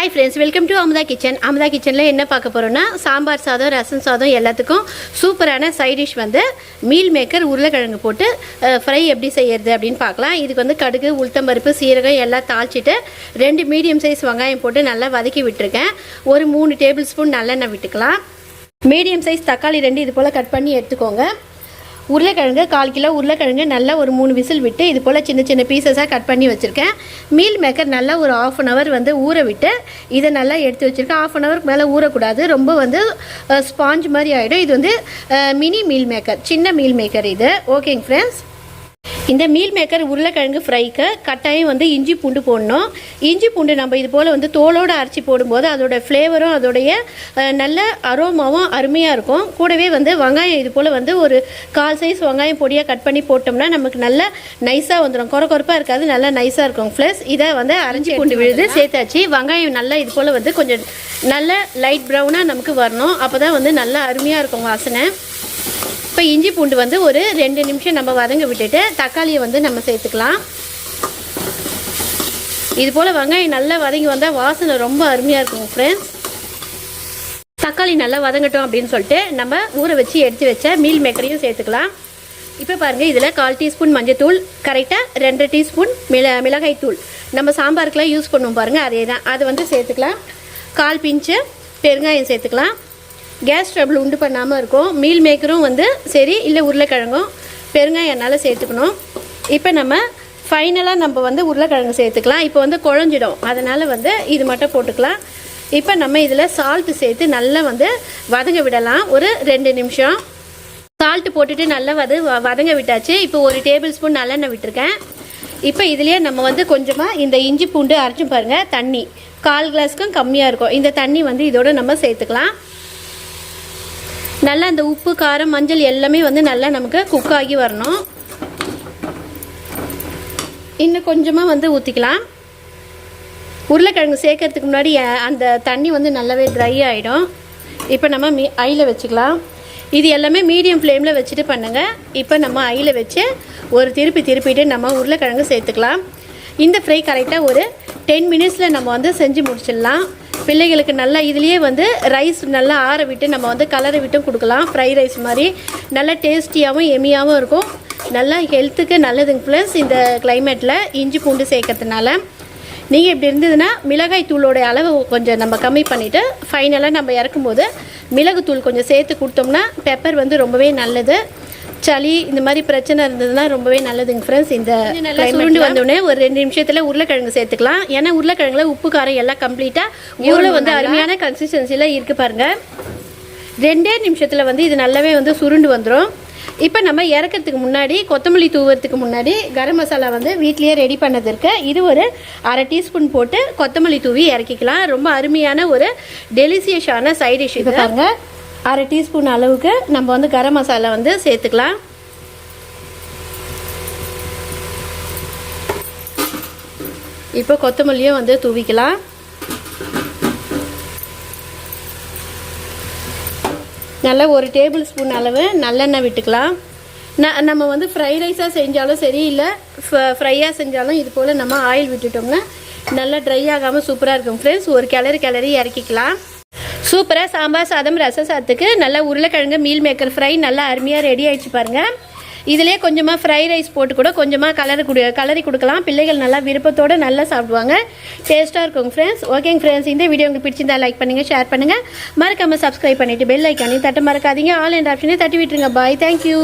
Hi friends, welcome to Amudha Kitchen. Amudha Kitchen la enna paaka porona saambar sadam rasam sadam ellathukum சூப்பரான side dish வந்து meal maker உருளைக்கிழங்கு போட்டு fry எப்படி செய்யறது அப்படினு பார்க்கலாம். இதுக்கு வந்து கடுகு உளுத்தம் பருப்பு சீரகம் எல்லாம் தாளிச்சிட்டு 2 மீடியம் சைஸ் வெங்காயம் போட்டு நல்லா வதக்கி விட்டுருக்கேன். ஒரு 3 டேபிள் ஸ்பூன் நல்லெண்ணெய் விட்டுக்கலாம். மீடியம் சைஸ் தக்காளி 2 இது போல கட் பண்ணி எடுத்துக்கோங்க. உருளைக்கிழங்கு 1/4 கிலோ உருளைக்கிழங்கு நல்லா ஒரு 3 விசில் விட்டு இது போல் சின்ன சின்ன பீசஸாக கட் பண்ணி வச்சுருக்கேன். மீல் மேக்கர் நல்லா ஒரு 1/2 அன் ஹவர் வந்து ஊற விட்டு இதை நல்லா எடுத்து வச்சுருக்கேன். 1/2 அன் ஹவருக்கு மேலே ஊறக்கூடாது, ரொம்ப வந்து ஸ்பாஞ்ச் மாதிரி ஆகிடும். இது வந்து மினி மீல் மேக்கர், சின்ன மீல் மேக்கர் இது. ஓகேங்க ஃப்ரெண்ட்ஸ், இந்த மீல் மேக்கர் உருளைக்கிழங்கு ஃப்ரைக்கு கட்டாயம் வந்து இஞ்சி பூண்டு போடணும். இஞ்சி பூண்டு நம்ம இது போல் வந்து தோலோடு அரைச்சி போடும்போது அதோட ஃப்ளேவரும் அதோடைய நல்ல அரோமாவும் அருமையாக இருக்கும். கூடவே வந்து வெங்காயம் இது போல் வந்து ஒரு 1/4 சைஸ் வெங்காயம் பொடியாக கட் பண்ணி போட்டோம்னா நமக்கு நல்ல நைஸாக வந்துடும், கொரப்பாக இருக்காது, நல்லா நைஸாக இருக்கும். ப்ளஸ் இதை வந்து அரைச்சி பூண்டு விழுது சேர்த்தாச்சு. வெங்காயம் நல்லா இது போல் வந்து கொஞ்சம் நல்ல லைட் ப்ரௌனாக நமக்கு வரணும், அப்போ தான் வந்து நல்லா அருமையாக இருக்கும் வாசனை. இப்போ இஞ்சி பூண்டு வந்து ஒரு 2 நிமிஷம் நம்ம வதங்க விட்டுட்டு தக்காளியை வந்து நம்ம சேர்த்துக்கலாம். இது போல் வெங்காயம் நல்லா வதங்கி வந்தால் வாசனை ரொம்ப அருமையாக இருக்கும் ஃப்ரெண்ட்ஸ். தக்காளி நல்லா வதங்கட்டும் அப்படின்னு சொல்லிட்டு நம்ம ஊற வச்சு எடுத்து வச்ச மீல் மேக்கரையும் சேர்த்துக்கலாம். இப்போ பாருங்கள், இதில் 1/4 டீஸ்பூன் மஞ்சத்தூள், கரெக்டாக 2 டீஸ்பூன் மிளகாய் தூள் நம்ம சாம்பாருக்கெலாம் யூஸ் பண்ணுவோம் பாருங்கள், அதே தான். அது வந்து சேர்த்துக்கலாம். 1/4 பிஞ்சு பெருங்காயம் சேர்த்துக்கலாம். கேஸ் ட்ரபிள் உண்டு பண்ணாமல் இருக்கும். மீல் மேக்கரும் வந்து சரி இல்லை உருளைக்கிழங்கும் பெருங்காயம் என்னால் சேர்த்துக்கணும். இப்போ நம்ம ஃபைனலாக நம்ம வந்து உருளைக்கிழங்கு சேர்த்துக்கலாம். இப்போ வந்து குழஞ்சிடும், அதனால் வந்து இது மட்டும் போட்டுக்கலாம். இப்போ நம்ம இதில் சால்ட்டு சேர்த்து நல்லா வந்து வதங்க விடலாம் ஒரு 2 நிமிஷம். சால்ட்டு போட்டுட்டு நல்லா வதங்க விட்டாச்சு. இப்போ ஒரு டேபிள் ஸ்பூன் நல்லெண்ணெய் விட்டுருக்கேன். இப்போ இதுலேயே நம்ம வந்து கொஞ்சமாக இந்த இஞ்சி பூண்டு அரைச்சும் பாருங்கள், தண்ணி 1/4 கிளாஸுக்கும் கம்மியாக இருக்கும். இந்த தண்ணி வந்து இதோடு நம்ம சேர்த்துக்கலாம். நல்லா அந்த உப்பு காரம் மஞ்சள் எல்லாமே வந்து நல்லா நமக்கு குக் ஆகி வரணும். இன்னும் கொஞ்சமாக வந்து ஊற்றிக்கலாம். உருளைக்கிழங்கு சேர்க்கறதுக்கு முன்னாடி அந்த தண்ணி வந்து நல்லாவே ட்ரை ஆகிடும். இப்போ நம்ம ஐயில் வச்சுக்கலாம். இது எல்லாமே மீடியம் ஃப்ளேமில் வச்சுட்டு பண்ணுங்கள். இப்போ நம்ம ஐயில் வச்சு ஒரு திருப்பிட்டு நம்ம உருளைக்கிழங்கு சேர்த்துக்கலாம். இந்த ஃப்ரை கரெக்டாக ஒரு 10 மினிட்ஸில் நம்ம வந்து செஞ்சு முடிச்சிடலாம். பிள்ளைகளுக்கு நல்லா இதுலேயே வந்து ரைஸ் நல்லா ஆற விட்டு நம்ம வந்து கலரை விட்டும் கொடுக்கலாம். ஃப்ரை ரைஸ் மாதிரி நல்லா டேஸ்டியாகவும் எம்மியாகவும் இருக்கும், நல்லா ஹெல்த்துக்கு நல்லதுங்க. ப்ளஸ் இந்த கிளைமேட்டில் இஞ்சி பூண்டு சேர்க்கறதுனால நீங்கள் இப்படி இருந்ததுன்னா மிளகாய் தூளோடைய அளவு கொஞ்சம் நம்ம கம்மி பண்ணிவிட்டு ஃபைனலாக நம்ம இறக்கும்போது மிளகுத்தூள் கொஞ்சம் சேர்த்து கொடுத்தோம்னா பெப்பர் வந்து ரொம்பவே நல்லது. சளி இந்த மாதிரி பிரச்சனை இருந்ததுன்னா ரொம்பவே நல்லதுங்க ஃப்ரெண்ட்ஸ். இந்த நல்லா சுருண்டு வந்தோடனே ஒரு 2 நிமிஷத்தில் உருளைக்கிழங்கு சேர்த்துக்கலாம். ஏன்னா உருளைக்கிழங்குல உப்பு காரம் எல்லாம் கம்ப்ளீட்டாக எவ்வளோ வந்து அருமையான கன்சிஸ்டன்சியில் இருக்குது பாருங்கள். 2 நிமிஷத்தில் வந்து இது நல்லாவே வந்து சுருண்டு வந்துடும். இப்போ நம்ம இறக்கிறதுக்கு முன்னாடி கொத்தமல்லி தூவுறதுக்கு முன்னாடி கரம் மசாலா வந்து வீட்லேயே ரெடி பண்ணதற்கு இது ஒரு 1/2 டீஸ்பூன் போட்டு கொத்தமல்லி தூவி இறக்கிக்கலாம். ரொம்ப அருமையான ஒரு டெலிசியஸான சைட் டிஷ் இது பாருங்கள். 1/2 டீஸ்பூன் அளவுக்கு நம்ம வந்து கரம் மசாலா வந்து சேர்த்துக்கலாம். இப்போ கொத்தமல்லியும் வந்து தூவிக்கலாம். நல்லா ஒரு டேபிள் ஸ்பூன் அளவு நல்லெண்ணெய் விட்டுக்கலாம். நம்ம வந்து ஃப்ரை ரைஸாக செஞ்சாலும் சரி இல்லை ஃப்ரையாக செஞ்சாலும் இது போல் நம்ம ஆயில் விட்டுட்டோம்னா நல்லா ட்ரை ஆகாமல் சூப்பராக இருக்கும் ஃப்ரெண்ட்ஸ். ஒரு கிளறி இறக்கிக்கலாம். சூப்பராக சாம்பார் சாதம் ரசம் சாதத்துக்கு நல்லா உருளைக்கிழங்கு மீல் மேக்கர் ஃப்ரை நல்லா அருமையாக ரெடி ஆகிடுச்சு பாருங்கள். இதிலே கொஞ்சமாக ஃப்ரை ரைஸ் போட்டு கூட கொஞ்சமாக கலரி கொடுக்கலாம். பிள்ளைகள் நல்லா விருப்பத்தோடு நல்லா சாப்பிடுவாங்க, டேஸ்ட்டாக இருக்கும் ஃப்ரெண்ட்ஸ். ஓகேங்க ஃப்ரெண்ட்ஸ், இந்த வீடியோ உங்களுக்கு பிடிச்சிருந்தா லைக் பண்ணுங்கள், ஷேர் பண்ணுங்கள், மறக்காமல் சப்ஸ்கிரைப் பண்ணிவிட்டு பெல் ஐக்கானையும் தட்ட மறக்காதீங்க. ஆல் என்ற ஆப்ஷனே தட்டி விட்டுருங்க. பாய், தேங்க்யூ.